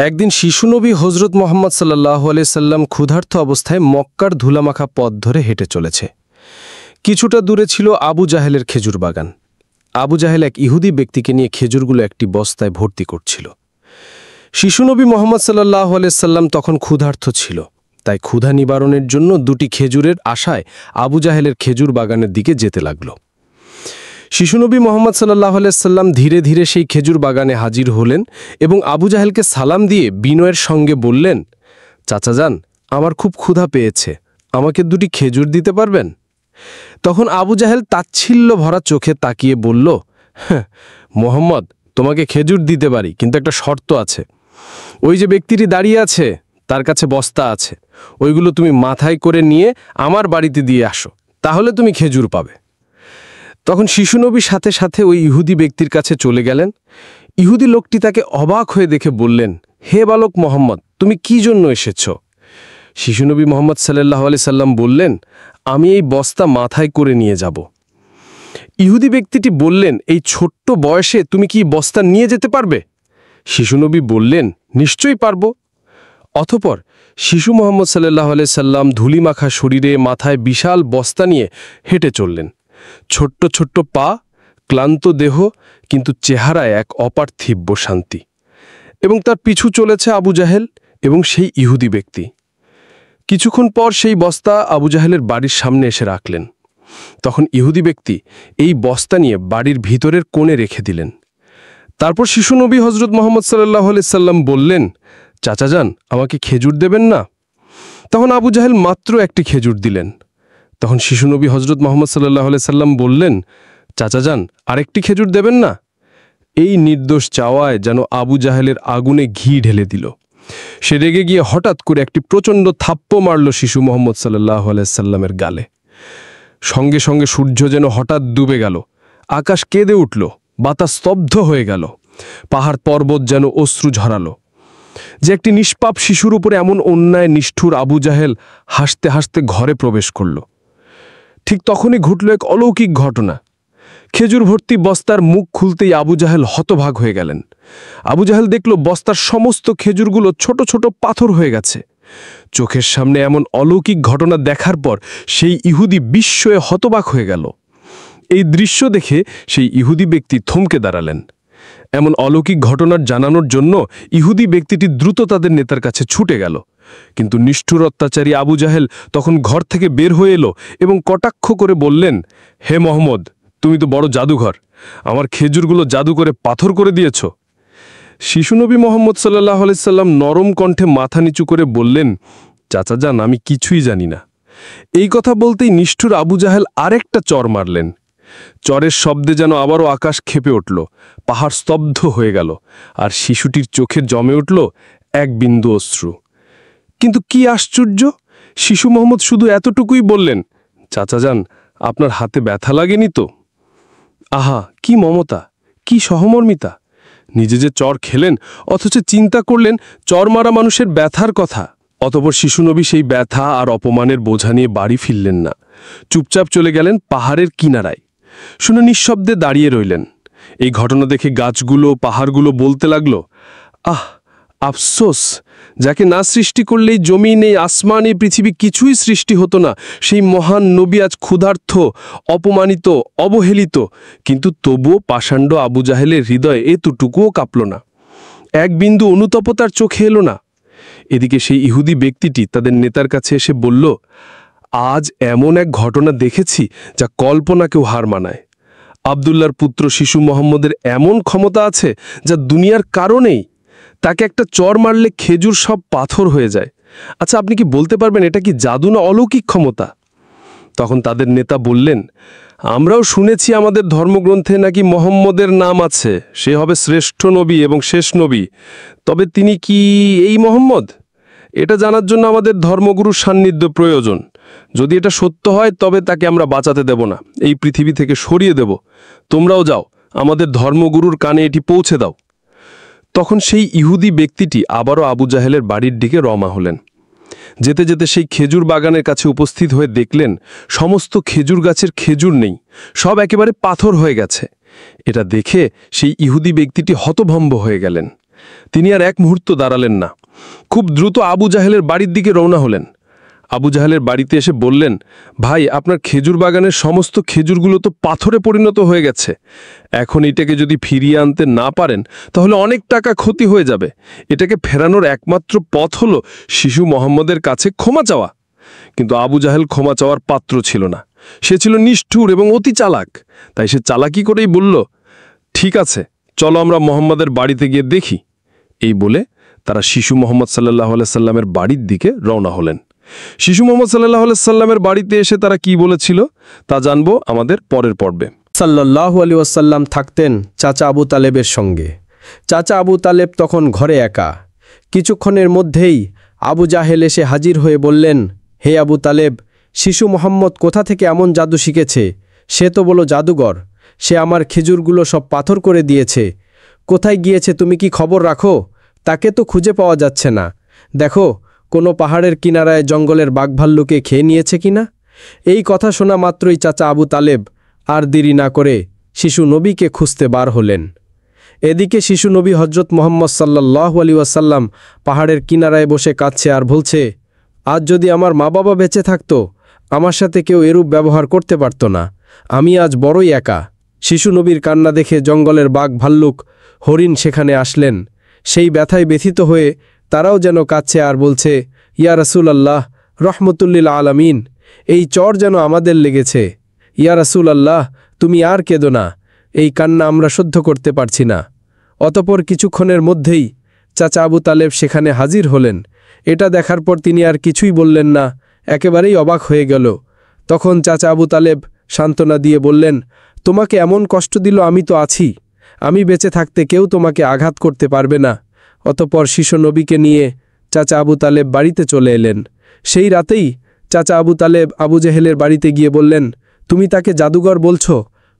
একদিন শিশুনবী হজরত মোহাম্মদ সাল্লাল্লাহু আলাইহি সাল্লাম ক্ষুধার্ত অবস্থায় মক্কার ধুলামাখা পথ ধরে হেঁটে চলেছে। কিছুটা দূরে ছিল আবু জাহেলের খেজুর বাগান। আবু জাহেল এক ইহুদি ব্যক্তিকে নিয়ে খেজুরগুলো একটি বস্তায় ভর্তি করছিল। শিশুনবী মোহাম্মদ সাল্লাল্লাহু আলাইহি সাল্লাম তখন ক্ষুধার্ত ছিল, তাই ক্ষুধা নিবারণের জন্য দুটি খেজুরের আশায় আবু জাহেলের খেজুর বাগানের দিকে যেতে লাগল। শিশুনবী মোহাম্মদ সাল্লাল্লাহু আলাইহি সাল্লাম ধীরে ধীরে সেই খেজুর বাগানে হাজির হলেন এবং আবু জাহেলকে সালাম দিয়ে বিনয়ের সঙ্গে বললেন, চাচা যান, আমার খুব ক্ষুধা পেয়েছে, আমাকে দুটি খেজুর দিতে পারবেন? তখন আবু জাহেল তাচ্ছিল্য ভরা চোখে তাকিয়ে বলল, হ্যাঁ মোহাম্মদ, তোমাকে খেজুর দিতে পারি, কিন্তু একটা শর্ত আছে। ওই যে ব্যক্তিটি দাঁড়িয়ে আছে তার কাছে বস্তা আছে, ওইগুলো তুমি মাথায় করে নিয়ে আমার বাড়িতে দিয়ে আসো, তাহলে তুমি খেজুর পাবে। তখন শিশুনবী সাথে সাথে ওই ইহুদি ব্যক্তির কাছে চলে গেলেন। ইহুদি লোকটি তাকে অবাক হয়ে দেখে বললেন, হে বালক মোহাম্মদ, তুমি কি জন্য এসেছ? শিশুনবী মোহাম্মদ সাল্লাল্লাহু আলাইহি সাল্লাম বললেন, আমি এই বস্তা মাথায় করে নিয়ে যাব। ইহুদি ব্যক্তিটি বললেন, এই ছোট্ট বয়সে তুমি কি বস্তা নিয়ে যেতে পারবে? শিশুনবী বললেন, নিশ্চয়ই পারব। অতঃপর শিশু মোহাম্মদ সাল্লাল্লাহু আলাইহি সাল্লাম ধুলিমাখা শরীরে মাথায় বিশাল বস্তা নিয়ে হেঁটে চললেন। ছোট্ট ছোট্ট পা, ক্লান্ত দেহ, কিন্তু চেহারায় এক অপার্থিব্য শান্তি। এবং তার পিছু চলেছে আবু জাহেল এবং সেই ইহুদি ব্যক্তি। কিছুক্ষণ পর সেই বস্তা আবু জাহেলের বাড়ির সামনে এসে রাখলেন। তখন ইহুদি ব্যক্তি এই বস্তা নিয়ে বাড়ির ভিতরের কোণে রেখে দিলেন। তারপর শিশুনবী হজরত মোহাম্মদ সাল্লাল্লাহু আলাইহি সাল্লাম বললেন, চাচা যান, আমাকে খেজুর দেবেন না? তখন আবু জাহেল মাত্র একটি খেজুর দিলেন। তখন শিশুনবী হজরত মোহাম্মদ সাল্লাল্লাহু আলাইহি সাল্লাম বললেন, চাচা যান, আরেকটি খেজুর দেবেন না? এই নির্দোষ চাওয়ায় যেন আবু জাহেলের আগুনে ঘি ঢেলে দিল। সে রেগে গিয়ে হঠাৎ করে একটি প্রচণ্ড থাপ্পো মারল শিশু মোহাম্মদ সাল্লাল্লাহু আলাইহি সাল্লামের গালে। সঙ্গে সঙ্গে সূর্য যেন হঠাৎ ডুবে গেল, আকাশ কেঁদে উঠল, বাতাস স্তব্ধ হয়ে গেল, পাহাড় পর্বত যেন অশ্রু ঝরালো। যে একটি নিষ্পাপ শিশুর উপরে এমন অন্যায় নিষ্ঠুর আবু জাহেল হাসতে হাসতে ঘরে প্রবেশ করল। ঠিক তখনই ঘটল এক অলৌকিক ঘটনা। খেজুর ভর্তি বস্তার মুখ খুলতেই আবু জাহেল হতভাগ হয়ে গেলেন। আবু জাহেল দেখল বস্তার সমস্ত খেজুরগুলো ছোট ছোট পাথর হয়ে গেছে। চোখের সামনে এমন অলৌকিক ঘটনা দেখার পর সেই ইহুদি বিস্ময়ে হতবাক হয়ে গেল। এই দৃশ্য দেখে সেই ইহুদি ব্যক্তি থমকে দাঁড়ালেন। এমন অলৌকিক ঘটনার জানানোর জন্য ইহুদি ব্যক্তিটি দ্রুত তাদের নেতার কাছে ছুটে গেল। কিন্তু নিষ্ঠুর অত্যাচারী আবু জাহেল তখন ঘর থেকে বের হয়ে এলো এবং কটাক্ষ করে বললেন, হে মোহাম্মদ, তুমি তো বড় জাদুঘর, আমার খেজুরগুলো জাদু করে পাথর করে দিয়েছ। শিশুনবী মোহাম্মদ সাল্লাল্লাহু আলাইহি সাল্লাম নরম কণ্ঠে মাথা নিচু করে বললেন, চাচা যান, আমি কিছুই জানি না। এই কথা বলতেই নিষ্ঠুর আবু জাহেল আরেকটা চর মারলেন। চরের শব্দে যেন আবারও আকাশ ক্ষেপে উঠল, পাহাড় স্তব্ধ হয়ে গেল, আর শিশুটির চোখে জমে উঠল এক বিন্দু অশ্রু। কিন্তু কি আশ্চর্য, শিশু মোহাম্মদ শুধু এতটুকুই বললেন, চাচা যান, আপনার হাতে ব্যথা লাগেনি তো? আহা, কি মমতা, কি সহমর্মিতা! নিজে যে চর খেলেন, অথচ চিন্তা করলেন চর মারা মানুষের ব্যথার কথা। অতঃপর শিশুনবী সেই ব্যথা আর অপমানের বোঝা নিয়ে বাড়ি ফিরলেন না। চুপচাপ চলে গেলেন পাহাড়ের কিনারায়। শুনে নিঃশব্দে দাঁড়িয়ে রইলেন। এই ঘটনা দেখে গাছগুলো, পাহাড়গুলো বলতে লাগল, আহ, আফসোস, যাকে না সৃষ্টি করলেই জমিন, এই আসমান, এই পৃথিবী কিছুই সৃষ্টি হতো না। সেই মহান নবী আজ ক্ষুধার্ত, অপমানিত, অবহেলিত, কিন্তু তবুও পাষাণ্ড আবু জাহেলের হৃদয়ে এতটুকুও কাঁপল না, এক বিন্দু অনুতপতার চোখে এলো না। এদিকে সেই ইহুদি ব্যক্তিটি তাদের নেতার কাছে এসে বলল, আজ এমন এক ঘটনা দেখেছি যা কল্পনাকেও হার মানায়। আবদুল্লাহর পুত্র শিশু মোহাম্মদের এমন ক্ষমতা আছে যা দুনিয়ার কারণেই। তাকে একটা চর মারলে খেজুর সব পাথর হয়ে যায়। আচ্ছা, আপনি কি বলতে পারবেন এটা কি জাদু না অলৌকিক ক্ষমতা? তখন তাদের নেতা বললেন, আমরাও শুনেছি আমাদের ধর্মগ্রন্থে নাকি মোহাম্মদের নাম আছে, সে হবে শ্রেষ্ঠ নবী এবং শেষ নবী। তবে তিনি কি এই মোহাম্মদ? এটা জানার জন্য আমাদের ধর্মগুরুর সান্নিধ্য প্রয়োজন। যদি এটা সত্য হয় তবে তাকে আমরা বাঁচাতে দেব না, এই পৃথিবী থেকে সরিয়ে দেব। তোমরাও যাও, আমাদের ধর্মগুরুর কানে এটি পৌঁছে দাও। তখন সেই ইহুদি ব্যক্তিটি আবারও আবু জাহেলের বাড়ির দিকে রওনা হলেন। যেতে যেতে সেই খেজুর বাগানের কাছে উপস্থিত হয়ে দেখলেন সমস্ত খেজুর গাছের খেজুর নেই, সব একেবারে পাথর হয়ে গেছে। এটা দেখে সেই ইহুদি ব্যক্তিটি হতভম্ব হয়ে গেলেন। তিনি আর এক মুহূর্ত দাঁড়ালেন না, খুব দ্রুত আবু জাহেলের বাড়ির দিকে রওনা হলেন। আবু জাহেলের বাড়িতে এসে বললেন, ভাই, আপনার খেজুর বাগানের সমস্ত খেজুরগুলো তো পাথরে পরিণত হয়ে গেছে। এখন এটাকে যদি ফিরিয়ে আনতে না পারেন তাহলে অনেক টাকা ক্ষতি হয়ে যাবে। এটাকে ফেরানোর একমাত্র পথ হলো শিশু মোহাম্মদের কাছে ক্ষমা চাওয়া। কিন্তু আবু জাহেল ক্ষমা চাওয়ার পাত্র ছিল না। সে ছিল নিষ্ঠুর এবং অতি চালাক। তাই সে চালাকি করেই বলল, ঠিক আছে, চলো আমরা মোহাম্মদের বাড়িতে গিয়ে দেখি। এই বলে তারা শিশু মোহাম্মদ সাল্লাল্লাহু আলাইহি সাল্লামের বাড়ির দিকে রওনা হলেন। শিশু মোহাম্মদ সাল্লাল্লাহু আলাইহি সাল্লামের বাড়িতে এসে তারা কি বলেছিল তা জানবো আমাদের পরের পর্বে। সাল্লাল্লাহু আলাইহি ওয়াসাল্লাম থাকতেন চাচা আবু তালেবের সঙ্গে। চাচা আবু তালেব তখন ঘরে একা। কিছুক্ষণের মধ্যেই আবু জাহেল এসে হাজির হয়ে বললেন, হে আবু তালেব, শিশু মোহাম্মদ কোথা থেকে এমন জাদু শিখেছে? সে তো বলো জাদুঘর। সে আমার খেজুরগুলো সব পাথর করে দিয়েছে। কোথায় গিয়েছে তুমি কি খবর রাখো? তাকে তো খুঁজে পাওয়া যাচ্ছে না। দেখো, কোনো পাহাড়ের কিনারায় জঙ্গলের বাঘভাল্লুকে খেয়ে নিয়েছে কিনা। এই কথা শোনা মাত্রই চাচা আবু তালেব আর দেরি না করে শিশু নবীকে খুঁজতে বার হলেন। এদিকে শিশু নবী হজরত মুহাম্মদ সাল্লাল্লাহু আলাইহি ওয়াসাল্লাম পাহাড়ের কিনারায় বসে কাঁদছে আর বলছে, আজ যদি আমার মা বাবা বেঁচে থাকতো, আমার সাথে কেউ এরূপ ব্যবহার করতে পারত না। আমি আজ বড়ই একা। শিশু নবীর কান্না দেখে জঙ্গলের বাঘ ভাল্লুক হরিণ সেখানে আসলেন। সেই ব্যথায় ব্যথিত হয়ে তারাও যেন কাঁদছে আর বলছে, ইয়া রাসূলুল্লাহ, রহমতুল্লিল আলামিন, এই চর যেন আমাদের লেগেছে। ইয়া রাসূলুল্লাহ, তুমি আর কেঁদো না, এই কান্না আমরা সহ্য করতে পারছি না। অতপর কিছুক্ষণের মধ্যেই চাচা আবু তালেব সেখানে হাজির হলেন। এটা দেখার পর তিনি আর কিছুই বললেন না, একেবারেই অবাক হয়ে গেল। তখন চাচা আবু তালেব সান্ত্বনা দিয়ে বললেন, তোমাকে এমন কষ্ট দিল, আমি তো আছি। আমি বেঁচে থাকতে কেউ তোমাকে আঘাত করতে পারবে না। অতপর শিশু নবীকে নিয়ে চাচা আবু তালেব বাড়িতে চলে এলেন। সেই রাতেই চাচা আবু তালেব আবু জেহেলের বাড়িতে গিয়ে বললেন, তুমি তাকে জাদুঘর বলছো,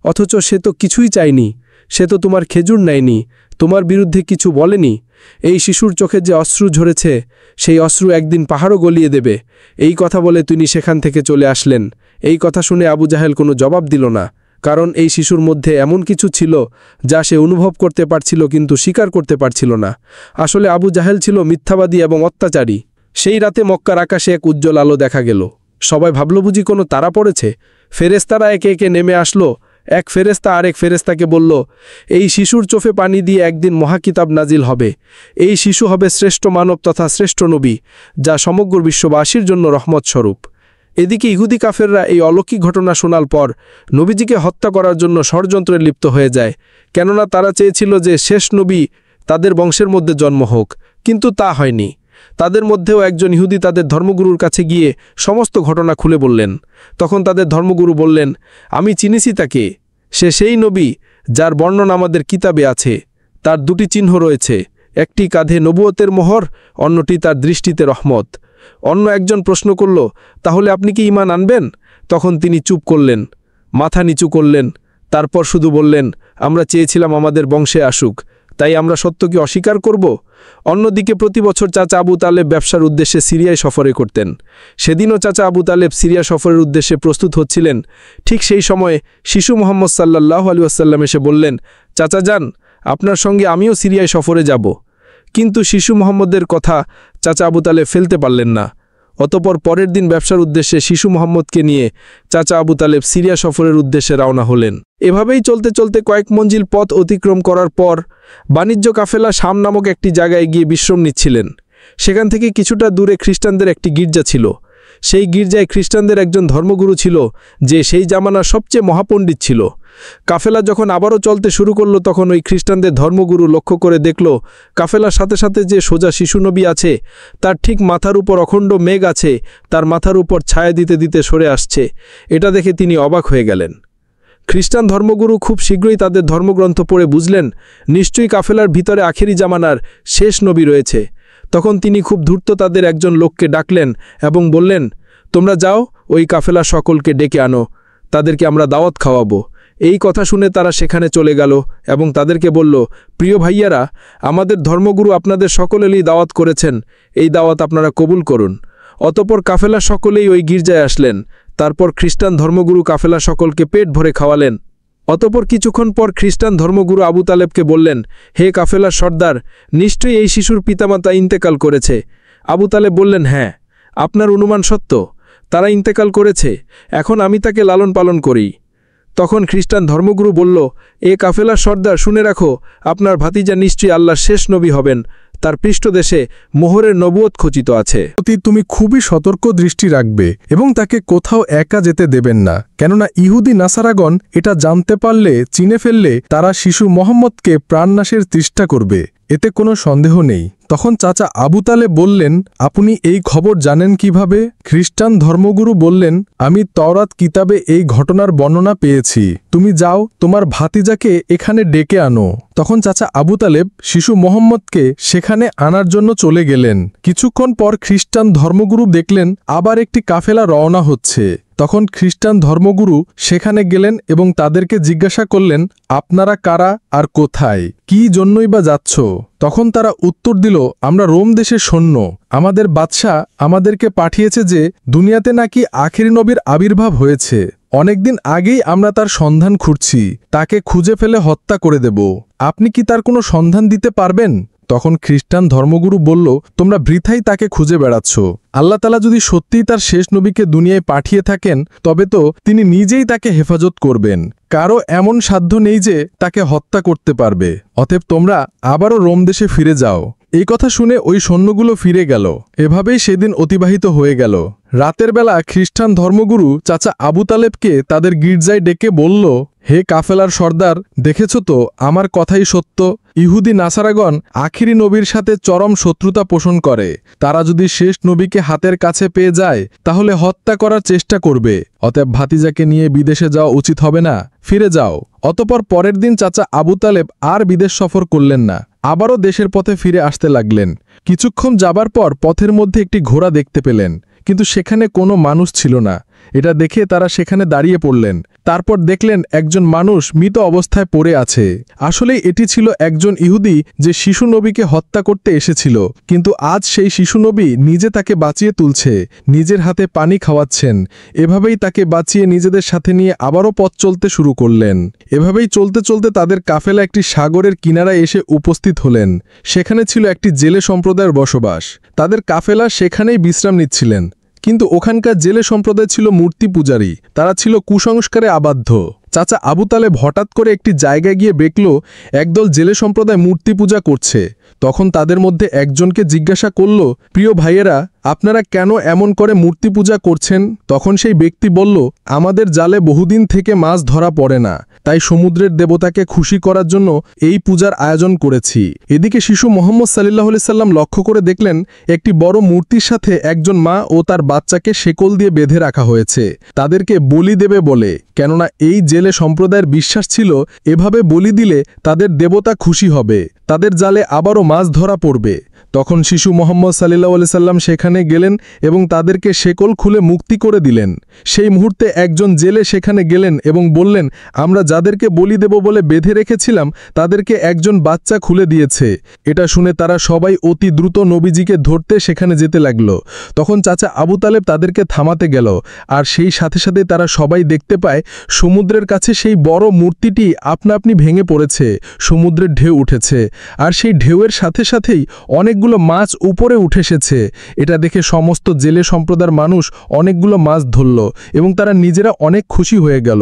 অথচ সে তো কিছুই চায়নি। সে তো তোমার খেজুর নেয়নি, তোমার বিরুদ্ধে কিছু বলেনি। এই শিশুর চোখে যে অশ্রু ঝরেছে, সেই অশ্রু একদিন পাহাড়ও গলিয়ে দেবে। এই কথা বলে তিনি সেখান থেকে চলে আসলেন। এই কথা শুনে আবু জাহেল কোনো জবাব দিল না, কারণ এই শিশুর মধ্যে এমন কিছু ছিল যা সে অনুভব করতে পারছিল কিন্তু স্বীকার করতে পারছিল না। আসলে আবু জাহেল ছিল মিথ্যাবাদী এবং অত্যাচারী। সেই রাতে মক্কার আকাশে এক উজ্জ্বল আলো দেখা গেল। সবাই ভাবল বুঝি কোনো তারা পড়েছে। ফেরেশতারা একে একে নেমে আসলো। এক ফেরেশতা আরেক ফেরেশতাকে বলল, এই শিশুর চোখে পানি দিয়ে একদিন মহাকিতাব নাজিল হবে। এই শিশু হবে শ্রেষ্ঠ মানব তথা শ্রেষ্ঠ নবী, যা সমগ্র বিশ্ববাসীর জন্য রহমত স্বরূপ। এদিকে ইহুদি কাফেররা এই অলৌকিক ঘটনা শোনার পর নবীজিকে হত্যা করার জন্য ষড়যন্ত্রে লিপ্ত হয়ে যায়। কেননা তারা চেয়েছিল যে শেষ নবী তাদের বংশের মধ্যে জন্ম হোক, কিন্তু তা হয়নি। তাদের মধ্যেও একজন ইহুদি তাদের ধর্মগুরুর কাছে গিয়ে সমস্ত ঘটনা খুলে বললেন। তখন তাদের ধর্মগুরু বললেন, আমি চিনিছি তাকে। সে সেই নবী যার বর্ণনা আমাদের কিতাবে আছে। তার দুটি চিহ্ন রয়েছে, একটি কাঁধে নবুয়তের মোহর, অন্যটি তার দৃষ্টিতে রহমত। অন্য একজন প্রশ্ন করল, তাহলে আপনি কি ঈমান আনবেন? তখন তিনি চুপ করলেন, মাথা নিচু করলেন। তারপর শুধু বললেন, আমরা চেয়েছিলাম আমাদের বংশে আসুক, তাই আমরা সত্যকে অস্বীকার করব? অন্যদিকে প্রতি বছর চাচা আবু তালেব ব্যবসার উদ্দেশ্যে সিরিয়ায় সফরে করতেন। সেদিনও চাচা আবু তালেব সিরিয়া সফরের উদ্দেশ্যে প্রস্তুত হচ্ছিলেন। ঠিক সেই সময়ে শিশু মোহাম্মদ সাল্লাল্লাহু আলাইহি ওয়াসাল্লাম এসে বললেন, চাচা যান, আপনার সঙ্গে আমিও সিরিয়ায় সফরে যাব। কিন্তু শিশু মোহাম্মদের কথা চাচা আবু তালেব ফেলতে পারলেন না। অতপর পরের দিন ব্যবসার উদ্দেশ্যে শিশু মোহাম্মদকে নিয়ে চাচা আবু তালেব সিরিয়া সফরের উদ্দেশ্যে রওনা হলেন। এভাবেই চলতে চলতে কয়েক মঞ্জিল পথ অতিক্রম করার পর বাণিজ্য কাফেলা শাম নামক একটি জায়গায় গিয়ে বিশ্রাম নিচ্ছিলেন। সেখান থেকে কিছুটা দূরে খ্রিস্টানদের একটি গির্জা ছিল। সেই গির্জায় খ্রিস্টানদের একজন ধর্মগুরু ছিল, যে সেই জামানার সবচেয়ে মহাপণ্ডিত ছিল। কাফেলা যখন আবারও চলতে শুরু করল, তখন ওই খ্রিস্টানদের ধর্মগুরু লক্ষ্য করে দেখল, কাফেলার সাথে সাথে যে সোজা শিশু নবী আছে, তার ঠিক মাথার উপর অখণ্ড মেঘ আছে, তার মাথার উপর ছায়া দিতে দিতে সরে আসছে। এটা দেখে তিনি অবাক হয়ে গেলেন। খ্রিস্টান ধর্মগুরু খুব শীঘ্রই তাদের ধর্মগ্রন্থ পড়ে বুঝলেন, নিশ্চয়ই কাফেলার ভিতরে আখেরি জামানার শেষ নবী রয়েছে। তখন তিনি খুব ধূর্ত তাদের একজন লোককে ডাকলেন এবং বললেন, তোমরা যাও, ওই কাফেলা সকলকে ডেকে আনো, তাদেরকে আমরা দাওয়াত খাওয়াবো। এই কথা শুনে তারা সেখানে চলে গেল এবং তাদেরকে বলল, প্রিয় ভাইয়ারা, আমাদের ধর্মগুরু আপনাদের সকলেরই দাওয়াত করেছেন, এই দাওয়াত আপনারা কবুল করুন। অতপর কাফেলা সকলেই ওই গির্জায় আসলেন। তারপর খ্রিস্টান ধর্মগুরু কাফেলা সকলকে পেট ভরে খাওয়ালেন। অতঃপর কিছুক্ষণ পর খ্রিস্টান ধর্মগুরু আবু তালেবকে বললেন, হে কাফেলার সর্দার, নিশ্চয়ই এই শিশুর পিতামাতা ইন্তেকাল করেছে। আবু তালেব বললেন, হ্যাঁ, আপনার অনুমান সত্য, তারা ইন্তেকাল করেছে, এখন আমি তাকে লালন পালন করি। তখন খ্রিস্টান ধর্মগুরু বলল, এ কাফেলার সর্দার, শুনে রাখো, আপনার ভাতিজা নিশ্চয়ই আল্লাহর শেষ নবী হবেন, তার পৃষ্ঠদেশে মোহরের নবুয়ত খচিত আছে। তুমি খুবই সতর্ক দৃষ্টি রাখবে এবং তাকে কোথাও একা যেতে দেবেন না, কেননা ইহুদি নাসারাগণ এটা জানতে পারলে, চিনে ফেললে তারা শিশু মোহাম্মদকে প্রাণনাশের চেষ্টা করবে, এতে কোনো সন্দেহ নেই। তখন চাচা আবু তালেব বললেন, আপনি এই খবর জানেন কিভাবে? খ্রিস্টান ধর্মগুরু বললেন, আমি তওরাত কিতাবে এই ঘটনার বর্ণনা পেয়েছি, তুমি যাও তোমার ভাতিজাকে এখানে ডেকে আনো। তখন চাচা আবু তালেব শিশু মোহাম্মদকে সেখানে আনার জন্য চলে গেলেন। কিছুক্ষণ পর খ্রিস্টান ধর্মগুরু দেখলেন আবার একটি কাফেলা রওনা হচ্ছে। তখন খ্রিস্টান ধর্মগুরু সেখানে গেলেন এবং তাদেরকে জিজ্ঞাসা করলেন, আপনারা কারা আর কোথায়, কি জন্যই বা যাচ্ছ? তখন তারা উত্তর দিল, আমরা রোম দেশের সৈন্য, আমাদের বাদশাহ আমাদেরকে পাঠিয়েছে যে দুনিয়াতে নাকি আখেরি নবীর আবির্ভাব হয়েছে, অনেকদিন আগেই আমরা তার সন্ধান খুঁজছি, তাকে খুঁজে ফেলে হত্যা করে দেব, আপনি কি তার কোনো সন্ধান দিতে পারবেন? তখন খ্রিস্টান ধর্মগুরু বলল, তোমরা বৃথাই তাকে খুঁজে বেড়াচ্ছ, আল্লাহ তাআলা যদি সত্যিই তার শেষ নবীকে দুনিয়ায় পাঠিয়ে থাকেন তবে তো তিনি নিজেই তাকে হেফাজত করবেন, কারো এমন সাধ্য নেই যে তাকে হত্যা করতে পারবে, অতএব তোমরা আবারও রোম দেশে ফিরে যাও। এই কথা শুনে ওই সৈন্যগুলো ফিরে গেল। এভাবেই সেদিন অতিবাহিত হয়ে গেল। রাতের বেলা খ্রিস্টান ধর্মগুরু চাচা আবু তালেবকে তাদের গির্জায় ডেকে বলল, হে কাফেলার সর্দার, দেখেছ তো আমার কথাই সত্য, ইহুদি নাসারাগণ আখিরি নবীর সাথে চরম শত্রুতা পোষণ করে, তারা যদি শেষ নবীকে হাতের কাছে পেয়ে যায় তাহলে হত্যা করার চেষ্টা করবে, অতএব ভাতিজাকে নিয়ে বিদেশে যাওয়া উচিত হবে না, ফিরে যাও। অতঃপর পরের দিন চাচা আবু তালেব আর বিদেশ সফর করলেন না, আবারও দেশের পথে ফিরে আসতে লাগলেন। কিছুক্ষণ যাবার পর পথের মধ্যে একটি ঘোড়া দেখতে পেলেন, কিন্তু সেখানে কোনো মানুষ ছিল না। এটা দেখে তারা সেখানে দাঁড়িয়ে পড়লেন। তারপর দেখলেন একজন মানুষ মৃত অবস্থায় পড়ে আছে। আসলেই এটি ছিল একজন ইহুদি যে শিশু নবীকে হত্যা করতে এসেছিল, কিন্তু আজ সেই শিশু নবী নিজে তাকে বাঁচিয়ে তুলছে, নিজের হাতে পানি খাওয়াচ্ছেন। এভাবেই তাকে বাঁচিয়ে নিজেদের সাথে নিয়ে আবারও পথ চলতে শুরু করলেন। এভাবেই চলতে চলতে তাদের কাফেলা একটি সাগরের কিনারায় এসে উপস্থিত হলেন। সেখানে ছিল একটি জেলে সম্প্রদায়ের বসবাস। তাদের কাফেলা সেখানেই বিশ্রাম নিচ্ছিলেন, কিন্তু ওখানকার জেলে সম্প্রদায় ছিল মূর্তি পূজারী, তারা ছিল কুসংস্কারে আবদ্ধ। চাচা আবু তালেব হঠাৎ করে একটি জায়গায় গিয়ে দেখল একদল জেলে সম্প্রদায় মূর্তি পূজা করছে। তখন তাদের মধ্যে একজনকে জিজ্ঞাসা করল, প্রিয় ভাইয়েরা, আপনারা কেন এমন করে মূর্তি পূজা করছেন? তখন সেই ব্যক্তি বলল, আমাদের জালে বহুদিন থেকে মাছ ধরা পড়ে না, তাই সমুদ্রের দেবতাকে খুশি করার জন্য এই পূজার আয়োজন করেছি। এদিকে শিশু মোহাম্মদ সাল্লাল্লাহু আলাইহি সাল্লাম লক্ষ্য করে দেখলেন একটি বড় মূর্তির সাথে একজন মা ও তার বাচ্চাকে শেকল দিয়ে বেঁধে রাখা হয়েছে, তাদেরকে বলি দেবে বলে, কেননা এই জেলে সম্প্রদায়ের বিশ্বাস ছিল এভাবে বলি দিলে তাদের দেবতা খুশি হবে, তাদের জালে আবারও মাছ ধরা পড়বে। তখন শিশু মোহাম্মদ সাল্লাল্লাহু আলাইহি সাল্লাম সেখানে গেলেন এবং তাদেরকে শেকল খুলে মুক্তি করে দিলেন। সেই মুহূর্তে একজন জেলে সেখানে গেলেন এবং বললেন, আমরা যাদেরকে বলি দেব বলে বেঁধে রেখেছিলাম তাদেরকে একজন বাচ্চা খুলে দিয়েছে। এটা শুনে তারা সবাই অতি দ্রুত নবীজিকে ধরতে সেখানে যেতে লাগল। তখন চাচা আবু তালেব তাদেরকে থামাতে গেল, আর সেই সাথে সাথে তারা সবাই দেখতে পায় সমুদ্রের কাছে সেই বড় মূর্তিটি আপনা আপনি ভেঙে পড়েছে, সমুদ্রের ঢেউ উঠেছে, আর সেই ঢেউয়ের সাথে সাথেই অনেকগুলো মাছ উপরে উঠে এসেছে। এটা দেখে সমস্ত জেলে সম্প্রদায়ের মানুষ অনেকগুলো মাছ ধরল এবং তারা নিজেরা অনেক খুশি হয়ে গেল।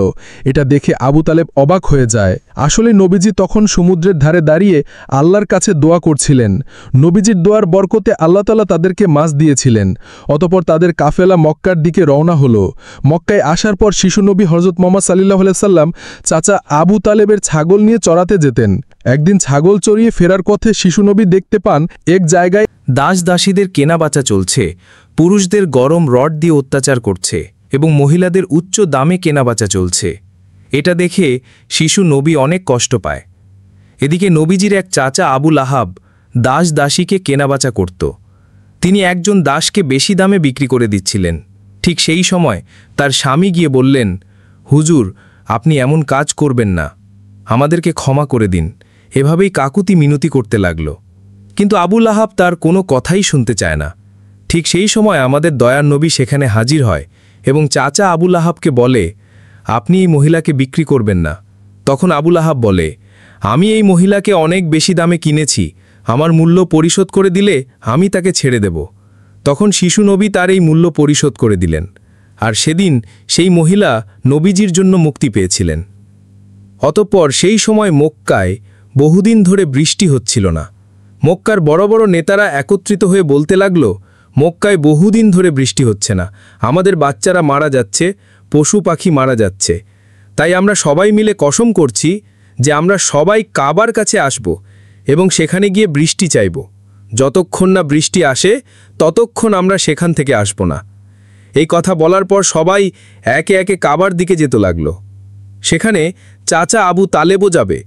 এটা দেখে আবু তালেব অবাক হয়ে যায়। আসলে নবীজি তখন সমুদ্রের ধারে দাঁড়িয়ে আল্লাহর কাছে দোয়া করছিলেন। নবীজির দোয়ার বরকতে আল্লাহ তাআলা তাদেরকে মাছ দিয়েছিলেন। অতঃপর তাদের কাফেলা মক্কার দিকে রওনা হলো। মক্কায় আসার পর শিশু নবী হযরত মুহাম্মদ সাল্লাল্লাহু আলাইহি সাল্লাম চাচা আবু তালেবের ছাগল নিয়ে চড়াতে যেতেন। একদিন ছাগল চড়িয়ে ফেরার পথে শিশু নবী দেখতে পান এক জায়গায় দাস দাসীদের কেনাবেচা চলছে, পুরুষদের গরম রড দিয়ে অত্যাচার করছে এবং মহিলাদের উচ্চ দামে কেনাবেচা চলছে। এটা দেখে শিশু নবী অনেক কষ্ট পায়। এদিকে নবীজির এক চাচা আবু লাহাব দাস দাসীকে কেনাবেচা করত। তিনি একজন দাসকে বেশি দামে বিক্রি করে দিচ্ছিলেন। ঠিক সেই সময় তার স্বামী গিয়ে বললেন, হুজুর, আপনি এমন কাজ করবেন না, আমাদেরকে ক্ষমা করে দিন। এভাবেই কাকুতি মিনতি করতে লাগল, কিন্তু আবু লাহাব তার কোনো কথাই শুনতে চায় না। ঠিক সেই সময় আমাদের দয়ার নবী সেখানে হাজির হয় এবং চাচা আবু লাহাবকে বলে, আপনি এই মহিলাকে বিক্রি করবেন না, তখন আবুল আহাব বলে, আমি এই মহিলাকে অনেক বেশি দামে কিনেছি, আমার মূল্য পরিশোধ করে দিলে আমি তাকে ছেড়ে দেব। তখন শিশু নবী তার এই মূল্য পরিশোধ করে দিলেন, আর সেদিন সেই মহিলা নবীজির জন্য মুক্তি পেয়েছিলেন। অতঃপর সেই সময় মক্কায় বহুদিন ধরে বৃষ্টি হচ্ছিল না। মক্কার বড় বড় নেতারা একত্রিত হয়ে বলতে লাগল, মক্কায় বহুদিন ধরে বৃষ্টি হচ্ছে না, আমাদের বাচ্চারা মারা যাচ্ছে, পশু পাখি মারা যাচ্ছে। তাই আমরা সবাই মিলে কসম করছি যে আমরা সবাই কাবার কাছে আসব এবং সেখানে গিয়ে বৃষ্টি চাইব। যতক্ষণ না বৃষ্টি আসে ততক্ষণ আমরা সেখান থেকে আসব না। এই কথা বলার পর সবাই একে একে কাবার দিকে যেতে লাগল। সেখানে চাচা আবু তালেবও যাবে।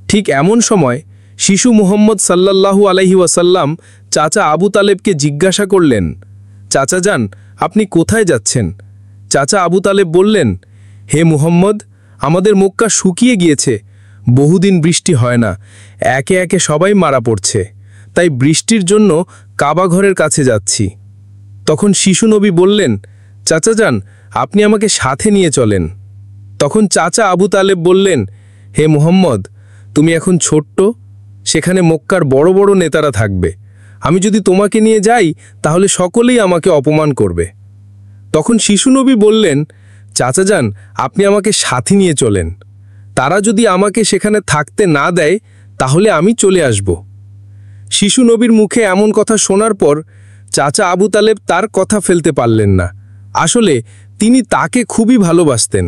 ঠিক এমন সময় শিশু মুহাম্মদ সাল্লাল্লাহু আলাইহি ওয়াসাল্লাম চাচা আবু তালেবকে জিজ্ঞাসা করলেন, চাচা যান, আপনি কোথায় যাচ্ছেন? চাচা আবু তালেব বললেন, হে মুহাম্মদ, আমাদের মক্কা শুকিয়ে গিয়েছে, বহুদিন বৃষ্টি হয় না, একে একে সবাই মারা পড়ছে, তাই বৃষ্টির জন্য কাবা ঘরের কাছে যাচ্ছি। তখন শিশু নবী বললেন, চাচা যান, আপনি আমাকে সাথে নিয়ে চলেন। তখন চাচা আবু তালেব বললেন, হে মুহাম্মদ, তুমি এখন ছোট্ট, সেখানে মক্কার বড় বড় নেতারা থাকবে, আমি যদি তোমাকে নিয়ে যাই তাহলে সকলেই আমাকে অপমান করবে। তখন শিশু নবী বললেন, চাচা যান, আপনি আমাকে সাথে নিয়ে চলেন, তারা যদি আমাকে সেখানে থাকতে না দেয় তাহলে আমি চলে আসব। শিশু নবীর মুখে এমন কথা শোনার পর চাচা আবু তালেব তার কথা ফেলতে পারলেন না। আসলে তিনি তাকে খুবই ভালোবাসতেন,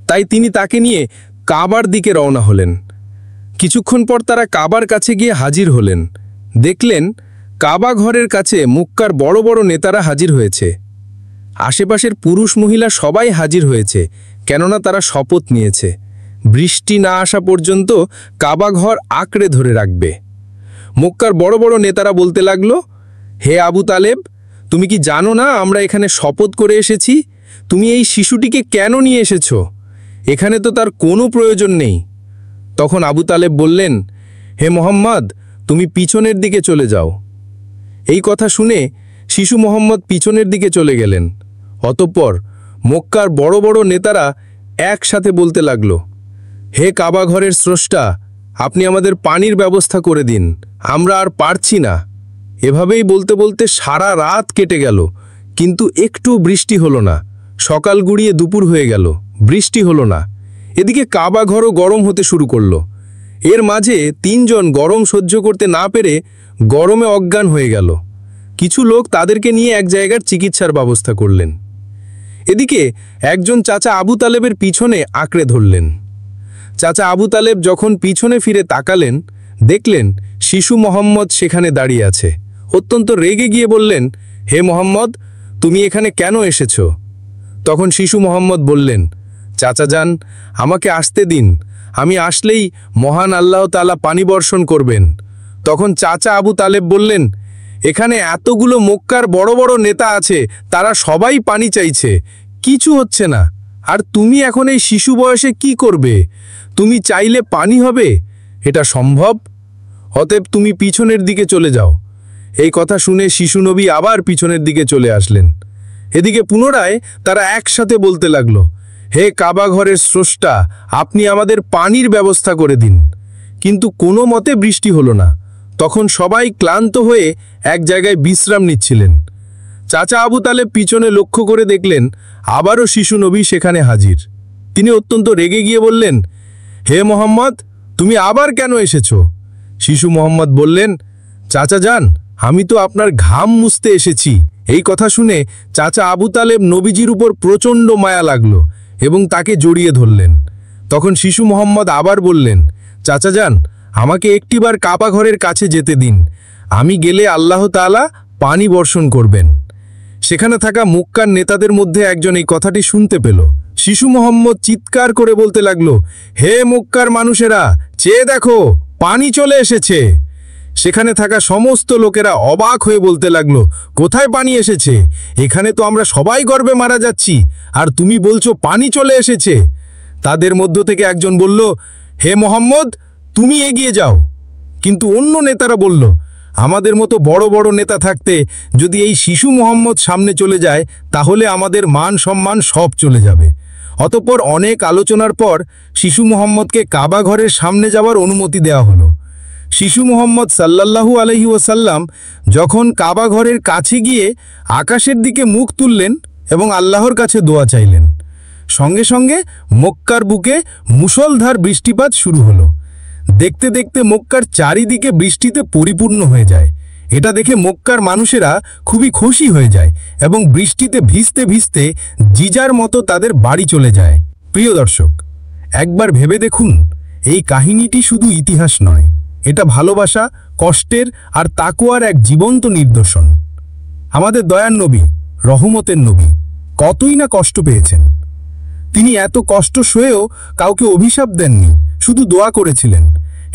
তাই তিনি তাকে নিয়ে কাবার দিকে রওনা হলেন। কিছুক্ষণ পর তারা কাবার কাছে গিয়ে হাজির হলেন। দেখলেন কাবা ঘরের কাছে মক্কার বড় বড় নেতারা হাজির হয়েছে। আশেপাশের পুরুষ মহিলা সবাই হাজির হয়েছে, কেননা তারা শপথ নিয়েছে বৃষ্টি না আসা পর্যন্ত কাবা ঘর আঁকড়ে ধরে রাখবে। মক্কার বড় বড় নেতারা বলতে লাগলো, হে আবু তালেব, তুমি কি জানো না আমরা এখানে শপথ করে এসেছি? তুমি এই শিশুটিকে কেন নিয়ে এসেছো? এখানে তো তার কোনো প্রয়োজন নেই। তখন আবু তালেব বললেন, হে মোহাম্মদ, তুমি পিছনের দিকে চলে যাও। এই কথা শুনে শিশু মোহাম্মদ পিছনের দিকে চলে গেলেন। অতঃপর মক্কার বড় বড় নেতারা একসাথে বলতে লাগলো, হে কাবা ঘরের স্রষ্টা, আপনি আমাদের পানির ব্যবস্থা করে দিন, আমরা আর পারছি না। এভাবেই বলতে বলতে সারা রাত কেটে গেল, কিন্তু একটু বৃষ্টি হলো না। সকাল গড়িয়ে দুপুর হয়ে গেল, বৃষ্টি হলো না। এদিকে কাবা ঘরও গরম হতে শুরু করলো। এর মাঝে তিনজন গরম সহ্য করতে না পেরে গরমে অজ্ঞান হয়ে গেল। কিছু লোক তাদেরকে নিয়ে এক জায়গার চিকিৎসার ব্যবস্থা করলেন। এদিকে একজন চাচা আবু তালেবের পিছনে আঁকড়ে ধরলেন। চাচা আবু তালেব যখন পিছনে ফিরে তাকালেন, দেখলেন শিশু মোহাম্মদ সেখানে দাঁড়িয়ে আছে। অত্যন্ত রেগে গিয়ে বললেন, হে মোহাম্মদ, তুমি এখানে কেন এসেছো? তখন শিশু মোহাম্মদ বললেন, চাচা যান, আমাকে আসতে দিন, আমি আসলেই মহান আল্লাহ তাআলা পানি বর্ষণ করবেন। তখন চাচা আবু তালেব বললেন, এখানে এতগুলো মক্কার বড় বড় নেতা আছে, তারা সবাই পানি চাইছে, কিছু হচ্ছে না, আর তুমি এখন এই শিশু বয়সে কি করবে? তুমি চাইলে পানি হবে? এটা সম্ভব? অতএব তুমি পিছনের দিকে চলে যাও। এই কথা শুনে শিশু নবী আবার পিছনের দিকে চলে আসলেন। এদিকে পুনরায় তারা একসাথে বলতে লাগলো, হে কাবা ঘরের স্রষ্টা, আপনি আমাদের পানির ব্যবস্থা করে দিন। কিন্তু কোনো মতে বৃষ্টি হলো না। তখন সবাই ক্লান্ত হয়ে এক জায়গায় বিশ্রাম নিচ্ছিলেন। চাচা আবু তালেব পিছনে লক্ষ্য করে দেখলেন আবারও শিশু নবী সেখানে হাজির। তিনি অত্যন্ত রেগে গিয়ে বললেন, হে মোহাম্মদ, তুমি আবার কেন এসেছো? শিশু মোহাম্মদ বললেন, চাচা যান, আমি তো আপনার ঘাম মুছতে এসেছি। এই কথা শুনে চাচা আবু তালেব নবীজির উপর প্রচণ্ড মায়া লাগলো এবং তাকে জড়িয়ে ধরলেন। তখন শিশু মোহাম্মদ আবার বললেন, চাচা যান, আমাকে একটিবার কাবা ঘরের কাছে যেতে দিন, আমি গেলে আল্লাহ তাআলা পানি বর্ষণ করবেন। সেখানে থাকা মক্কার নেতাদের মধ্যে একজন এই কথাটি শুনতে পেল। শিশু মোহাম্মদ চিৎকার করে বলতে লাগলো, হে মক্কার মানুষেরা, চেয়ে দেখো, পানি চলে এসেছে। সেখানে থাকা সমস্ত লোকেরা অবাক হয়ে বলতে লাগলো, কোথায় পানি এসেছে? এখানে তো আমরা সবাই গর্বে মারা যাচ্ছি, আর তুমি বলছো পানি চলে এসেছে। তাদের মধ্য থেকে একজন বলল, হে মোহাম্মদ, তুমি এগিয়ে যাও। কিন্তু অন্য নেতারা বলল, আমাদের মতো বড় বড় নেতা থাকতে যদি এই শিশু মোহাম্মদ সামনে চলে যায় তাহলে আমাদের মান সম্মান সব চলে যাবে। অতঃপর অনেক আলোচনার পর শিশু মুহাম্মদকে কাবা ঘরের সামনে যাওয়ার অনুমতি দেওয়া হলো। শিশু মুহাম্মদ সাল্লাল্লাহু আলাইহি ওয়াসাল্লাম যখন কাবা ঘরের কাছে গিয়ে আকাশের দিকে মুখ তুললেন এবং আল্লাহর কাছে দোয়া চাইলেন, সঙ্গে সঙ্গে মক্কার বুকে মুষলধার বৃষ্টিপাত শুরু হলো। দেখতে দেখতে মক্কার চারিদিকে বৃষ্টিতে পরিপূর্ণ হয়ে যায়। এটা দেখে মক্কার মানুষেরা খুবই খুশি হয়ে যায় এবং বৃষ্টিতে ভিজতে ভিজতে জিজার মতো তাদের বাড়ি চলে যায়। প্রিয় দর্শক, একবার ভেবে দেখুন, এই কাহিনীটি শুধু ইতিহাস নয়, এটা ভালোবাসা, কষ্টের আর তাকওয়ার এক জীবন্ত নিদর্শন। আমাদের দয়ার নবী, রহমতের নবী, কতই না কষ্ট পেয়েছেন। তিনি এত কষ্ট সয়েও কাউকে অভিশাপ দেননি, শুধু দোয়া করেছিলেন,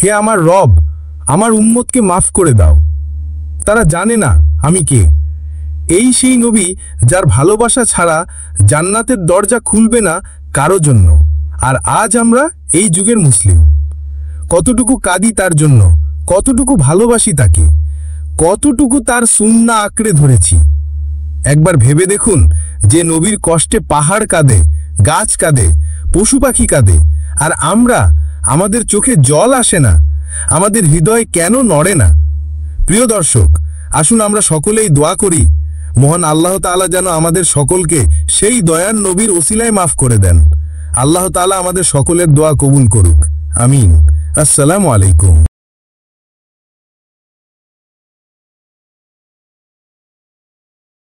হে আমার রব, আমার উম্মতকে মাফ করে দাও, তারা জানে না আমি কে। এই সেই নবী যার ভালোবাসা ছাড়া জান্নাতের দরজা খুলবে না কারো জন্য। আর আজ আমরা এই যুগের মুসলিম, কতটুকু কাঁদি তার জন্য, কতটুকু ভালোবাসি তাকে, কতটুকু তার সুন্নাহ আঁকড়ে ধরেছি। একবার ভেবে দেখুন যে নবীর কষ্টে পাহাড় কাঁদে, গাছ কাঁদে, পশু পাখি কাঁদে, আর আমরা, আমাদের চোখে জল আসে না, আমাদের হৃদয় কেন নড়ে না? প্রিয় দর্শক, আসুন আমরা সকলেই দোয়া করি, মহান আল্লাহ তাআলা যেন আমাদের সকলকে সেই দয়ার নবীর ওসিলায় মাফ করে দেন। আল্লাহ তাআলা আমাদের সকলের দোয়া কবুল করুক, আমিন। আসসালামু আলাইকুম।